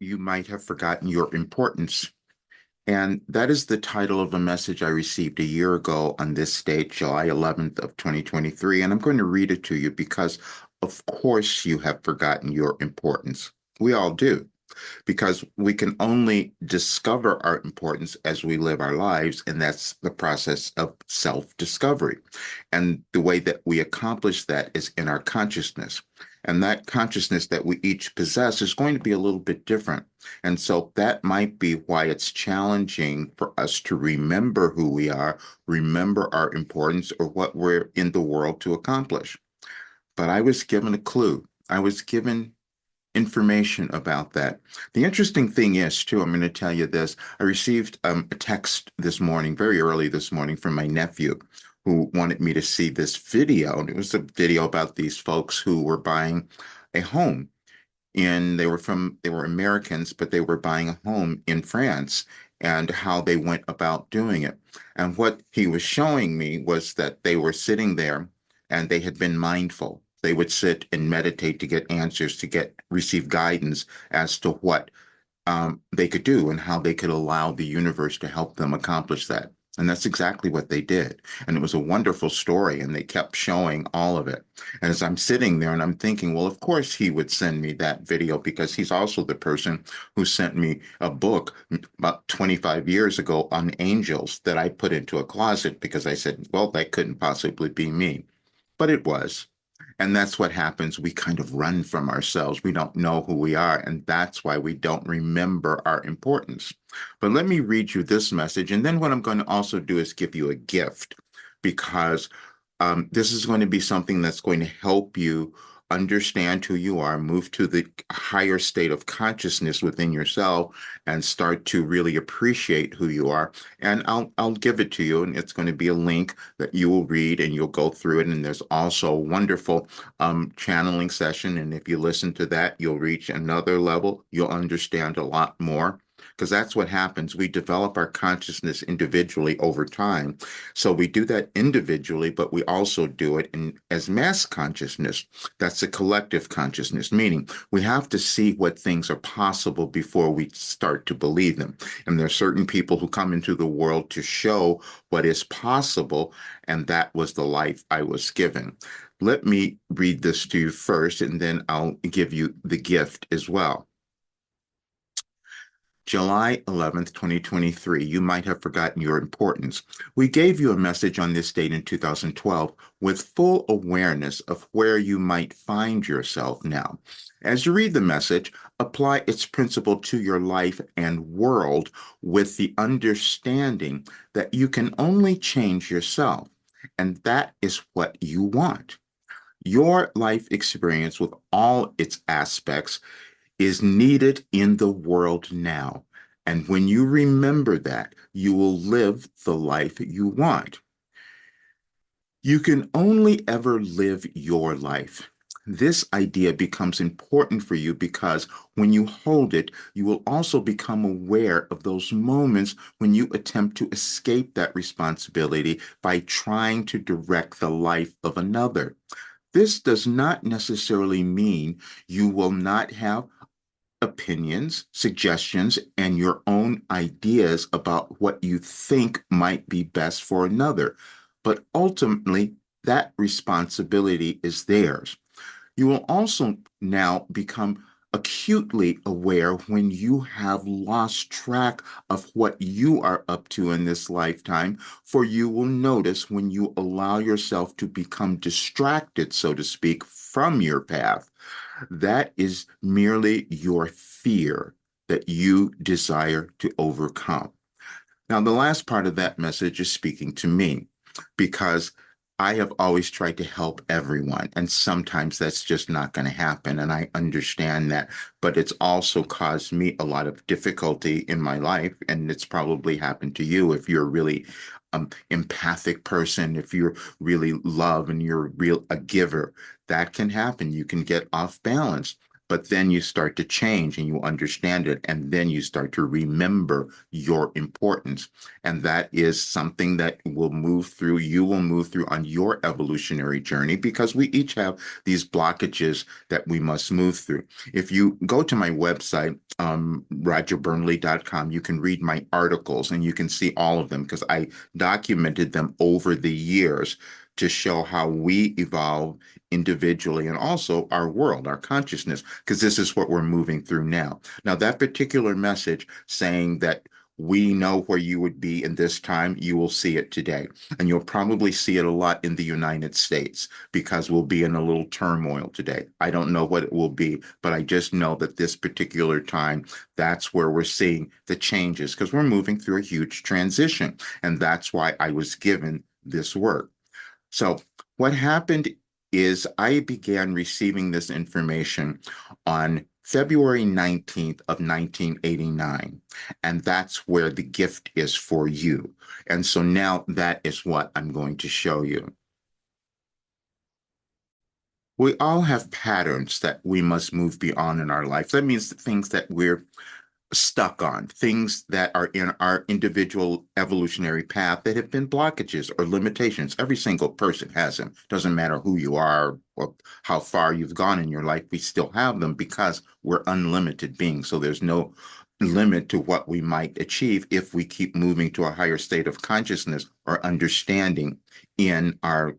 You might have forgotten your importance. And that is the title of a message I received a year ago on this date, July 11th of 2023. And I'm going to read it to you because, of course, you have forgotten your importance. We all do, because we can only discover our importance as we live our lives, and that's the process of self-discovery. And the way that we accomplish that is in our consciousness. And that consciousness that we each possess is going to be a little bit different. And so that might be why it's challenging for us to remember who we are, remember our importance, or what we're in the world to accomplish. But I was given a clue. I was given information about that. The interesting thing is, too, I'm going to tell you this. I received a text this morning, very early this morning, from my nephew who wanted me to see this video. And it was a video about these folks who were buying a home. And they were Americans, but they were buying a home in France and how they went about doing it. And what he was showing me was that they were sitting there and they had been mindful. They would sit and meditate to get answers, to receive guidance as to what they could do and how they could allow the universe to help them accomplish that. And that's exactly what they did. And it was a wonderful story, and they kept showing all of it. And as I'm sitting there and I'm thinking, well, of course he would send me that video because he's also the person who sent me a book about 25 years ago on angels that I put into a closet because I said, well, that couldn't possibly be me. But it was. And that's what happens. We kind of run from ourselves. We don't know who we are. And that's why we don't remember our importance. But let me read you this message. And then what I'm going to also do is give you a gift because this is going to be something that's going to help you understand who you are, move to the higher state of consciousness within yourself, and start to really appreciate who you are. And I'll give it to you, and it's going to be a link that you will read, and you'll go through it. And there's also a wonderful channeling session, and if you listen to that, you'll reach another level. You'll understand a lot more. Because that's what happens. We develop our consciousness individually over time. So we do that individually, but we also do it as mass consciousness. That's a collective consciousness, meaning we have to see what things are possible before we start to believe them. And there are certain people who come into the world to show what is possible, and that was the life I was given. Let me read this to you first, and then I'll give you the gift as well. July 11th, 2023, you might have forgotten your importance. We gave you a message on this date in 2012 with full awareness of where you might find yourself now. As you read the message, apply its principle to your life and world with the understanding that you can only change yourself, and that is what you want. Your life experience with all its aspects is needed in the world now. And when you remember that, you will live the life you want. You can only ever live your life. This idea becomes important for you because when you hold it, you will also become aware of those moments when you attempt to escape that responsibility by trying to direct the life of another. This does not necessarily mean you will not have opinions, suggestions, and your own ideas about what you think might be best for another. But ultimately, that responsibility is theirs. You will also now become acutely aware when you have lost track of what you are up to in this lifetime, for you will notice when you allow yourself to become distracted, so to speak, from your path. That is merely your fear that you desire to overcome. Now, the last part of that message is speaking to me because I have always tried to help everyone, and sometimes that's just not going to happen. And I understand that, but it's also caused me a lot of difficulty in my life. And it's probably happened to you if you're a really empathic person, if you're really love and you're a giver, that can happen. You can get off balance. but then you start to change and you understand it, and then you start to remember your importance. And that is something that you will move through on your evolutionary journey, because we each have these blockages that we must move through. If you go to my website, rogerburnley.com, you can read my articles and you can see all of them because I documented them over the years to show how we evolve individually and also our world, our consciousness, because this is what we're moving through now. Now, that particular message saying that we know where you would be in this time, you will see it today. And you'll probably see it a lot in the United States because we'll be in a little turmoil today. I don't know what it will be, but I just know that this particular time, that's where we're seeing the changes because we're moving through a huge transition. And that's why I was given this work. So what happened is I began receiving this information on February 19th of 1989, and that's where the gift is for you. And so now that is what I'm going to show you. We all have patterns that we must move beyond in our life. That means the things that we're stuck on, things that are in our individual evolutionary path that have been blockages or limitations. Every single person has them. Doesn't matter who you are or how far you've gone in your life, we still have them because we're unlimited beings. So there's no limit to what we might achieve if we keep moving to a higher state of consciousness or understanding in our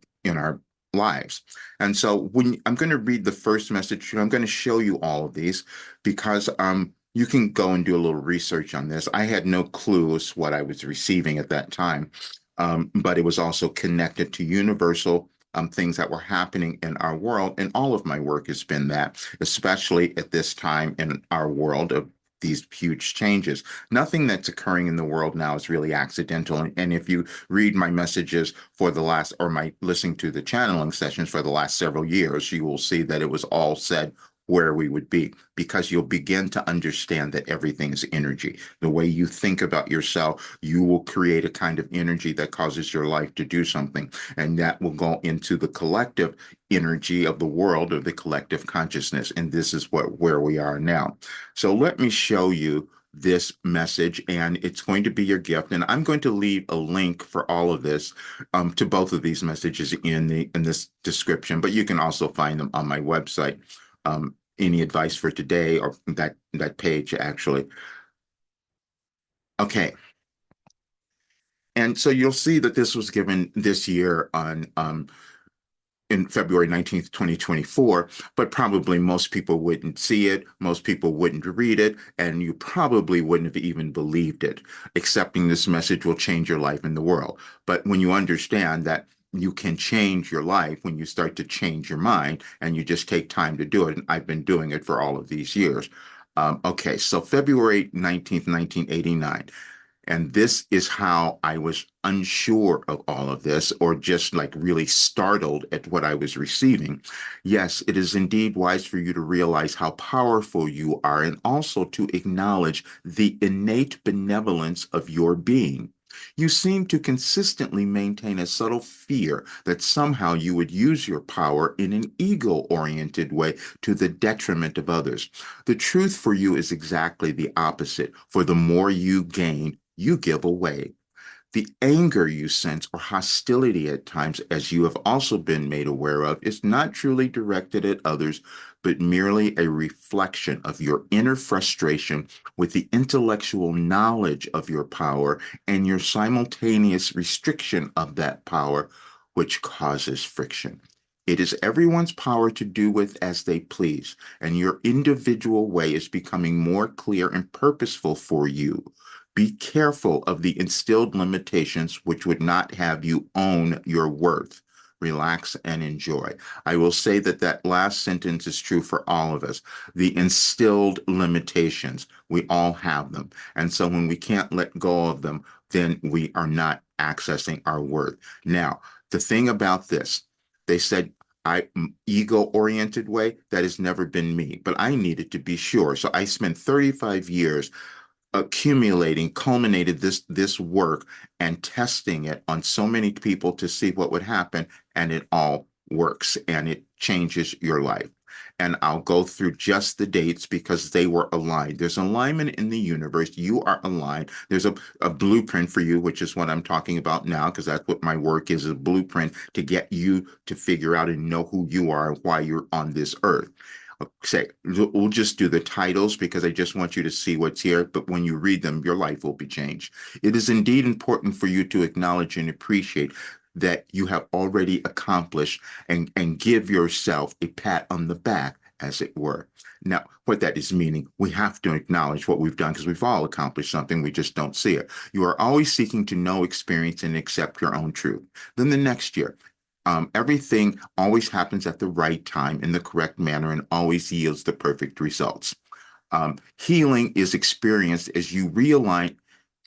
lives. And so when I'm going to read the first message, I'm going to show you all of these because you can go and do a little research on this. I had no clue as what I was receiving at that time, but it was also connected to universal things that were happening in our world. And all of my work has been that, especially at this time in our world of these huge changes. Nothing that's occurring in the world now is really accidental. And if you read my messages for the last, or my listening to the channeling sessions for the last several years, you will see that it was all said where we would be, because you'll begin to understand that everything is energy. The way you think about yourself, you will create a kind of energy that causes your life to do something. And that will go into the collective energy of the world, or the collective consciousness. And this is where we are now. So let me show you this message, and it's going to be your gift. And I'm going to leave a link for all of this to both of these messages in this description, but you can also find them on my website. Any advice for today, or that page actually. Okay. And so you'll see that this was given this year on in February 19th, 2024, but probably most people wouldn't see it, most people wouldn't read it, and you probably wouldn't have even believed it. Accepting this message will change your life in the world. But when you understand that you can change your life when you start to change your mind, and you just take time to do it, and I've been doing it for all of these years. Okay, so February 19th, 1989. And this is how I was unsure of all of this, or just like really startled at what I was receiving. Yes, it is indeed wise for you to realize how powerful you are, and also to acknowledge the innate benevolence of your being. You seem to consistently maintain a subtle fear that somehow you would use your power in an ego-oriented way to the detriment of others. The truth for you is exactly the opposite, for the more you gain, you give away. The anger you sense, or hostility at times, as you have also been made aware of, is not truly directed at others, but merely a reflection of your inner frustration with the intellectual knowledge of your power and your simultaneous restriction of that power, which causes friction. It is everyone's power to do with as they please, and your individual way is becoming more clear and purposeful for you. Be careful of the instilled limitations which would not have you own your worth. Relax and enjoy. I will say that that last sentence is true for all of us. The instilled limitations, we all have them. And so when we can't let go of them, then we are not accessing our worth. Now, the thing about this, they said, ego-oriented way, that has never been me, but I needed to be sure. So I spent 35 years culminated this work and testing it on so many people to see what would happen, and it all works and it changes your life. and I'll go through just the dates because they were aligned. There's alignment in the universe. You are aligned. There's a blueprint for you, which is what I'm talking about now, because that's what my work is, a blueprint to get you to figure out and know who you are and why you're on this earth. Say, we'll just do the titles because I just want you to see what's here. But when you read them, your life will be changed. It is indeed important for you to acknowledge and appreciate that you have already accomplished and give yourself a pat on the back, as it were. Now, what that is meaning, we have to acknowledge what we've done because we've all accomplished something, we just don't see it. You are always seeking to know, experience, and accept your own truth. Then the next year, everything always happens at the right time in the correct manner and always yields the perfect results. Healing is experienced as you realign,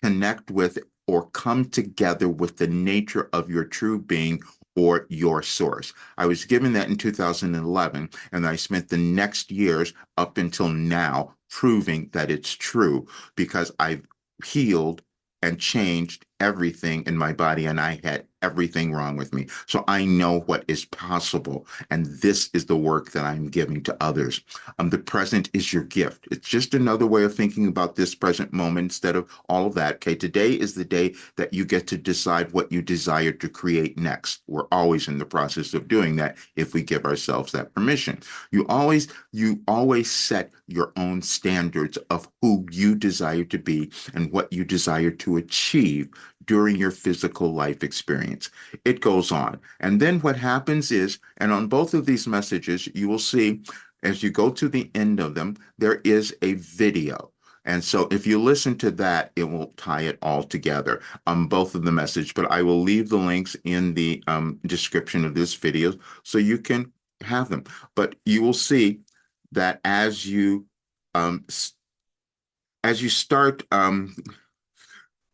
connect with, or come together with the nature of your true being or your source. I was given that in 2011, and I spent the next years up until now proving that it's true because I've healed and changed everything in my body, and I had everything wrong with me. So I know what is possible, and this is the work that I'm giving to others. The present is your gift. It's just another way of thinking about this present moment instead of all of that. Okay, today is the day that you get to decide what you desire to create next. We're always in the process of doing that if we give ourselves that permission. You always set your own standards of who you desire to be and what you desire to achieve during your physical life experience. It goes on. And then what happens is, and on both of these messages, you will see as you go to the end of them, there is a video. And so if you listen to that, it will tie it all together on both of the message. But I will leave the links in the description of this video so you can have them. But you will see that um, as you start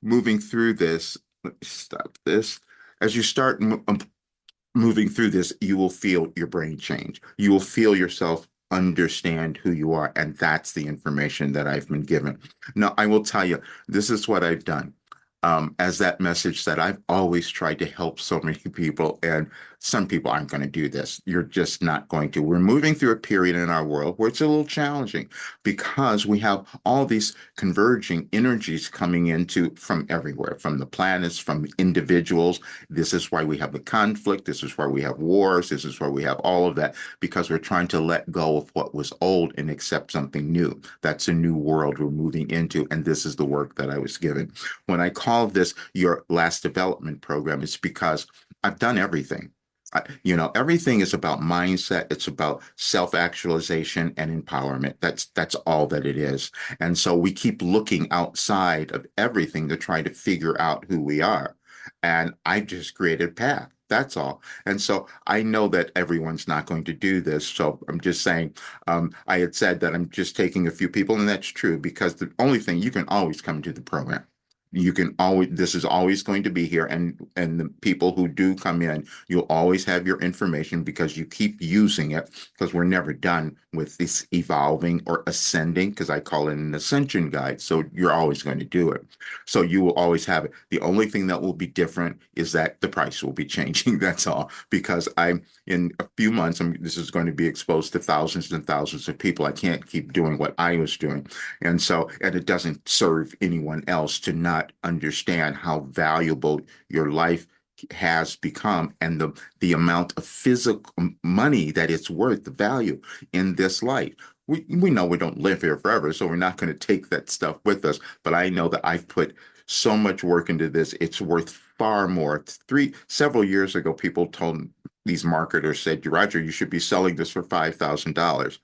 moving through this, let me stop this. As you start moving through this, you will feel your brain change. You will feel yourself understand who you are. And that's the information that I've been given. Now, I will tell you, this is what I've done. As that message said, I've always tried to help so many people, and some people aren't going to do this. You're just not going to. We're moving through a period in our world where it's a little challenging because we have all these converging energies coming into from everywhere, from the planets, from individuals. This is why we have the conflict. This is why we have wars. This is why we have all of that, because we're trying to let go of what was old and accept something new. That's a new world we're moving into, and this is the work that I was given. When I call this your last development program, it's because I've done everything. Everything is about mindset. It's about self-actualization and empowerment. That's all that it is. And so we keep looking outside of everything to try to figure out who we are. And I just created a path. That's all. And so I know that everyone's not going to do this. So I'm just saying, I had said that I'm just taking a few people, and that's true because the only thing you can always come to the program. You can always, this is always going to be here. And the people who do come in, you'll always have your information because you keep using it because we're never done with this evolving or ascending because I call it an ascension guide. So you're always going to do it. So you will always have it. The only thing that will be different is that the price will be changing. That's all. Because I'm in a few months, this is going to be exposed to thousands and thousands of people. I can't keep doing what I was doing. And it doesn't serve anyone else to not understand how valuable your life has become and the amount of physical money that it's worth, the value in this life. We know we don't live here forever, so we're not going to take that stuff with us. But I know that I've put so much work into this. It's worth far more. Several years ago, people told these marketers said, Roger, you should be selling this for $5,000.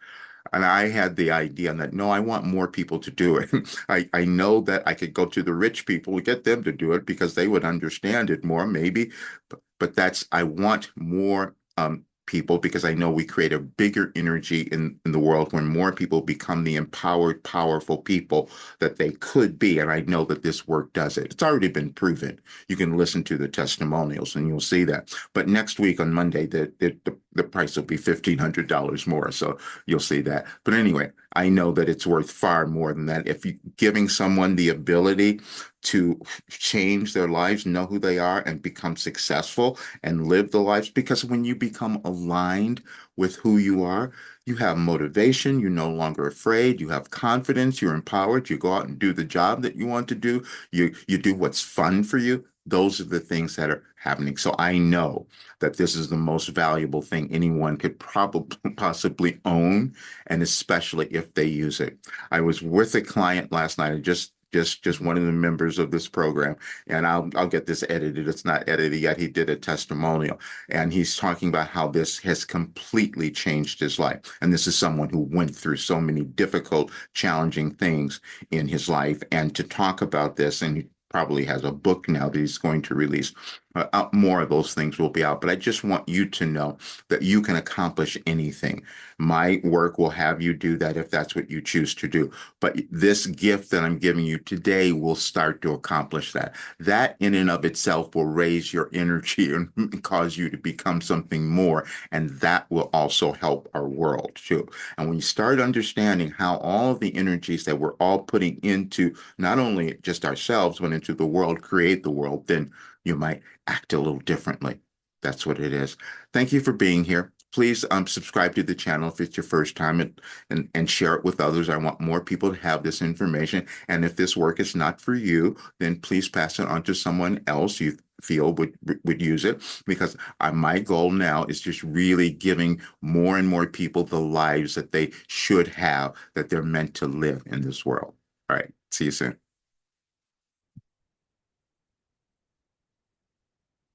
And I had the idea that, no, I want more people to do it. I know that I could go to the rich people to get them to do it because they would understand it more, maybe. But I want more people because I know we create a bigger energy in the world when more people become the empowered, powerful people that they could be. And I know that this work does it. It's already been proven. You can listen to the testimonials and you'll see that. But next week on Monday, the the price will be $1,500 more. So you'll see that. But anyway, I know that it's worth far more than that. If you giving someone the ability to change their lives, know who they are, and become successful and live the lives, because when you become aligned with who you are, you have motivation, you're no longer afraid, you have confidence, you're empowered, you go out and do the job that you want to do, you do what's fun for you. Those are the things that are happening. So I know that this is the most valuable thing anyone could probably possibly own, and especially if they use it. I was with a client last night, just one of the members of this program, and I'll get this edited. It's not edited yet. He did a testimonial, and he's talking about how this has completely changed his life. And this is someone who went through so many difficult, challenging things in his life, and to talk about this, and he probably has a book now that he's going to release. More of those things will be out, but I just want you to know that you can accomplish anything. My work will have you do that if that's what you choose to do. But this gift that I'm giving you today will start to accomplish that. That in and of itself will raise your energy and cause you to become something more. And that will also help our world too. And when you start understanding how all of the energies that we're all putting into not only just ourselves, but into the world, create the world, then you might act a little differently. That's what it is. Thank you for being here. Please subscribe to the channel if it's your first time, and share it with others. I want more people to have this information. And if this work is not for you, then please pass it on to someone else you feel would use it, because my goal now is just really giving more and more people the lives that they should have, that they're meant to live in this world. All right. See you soon.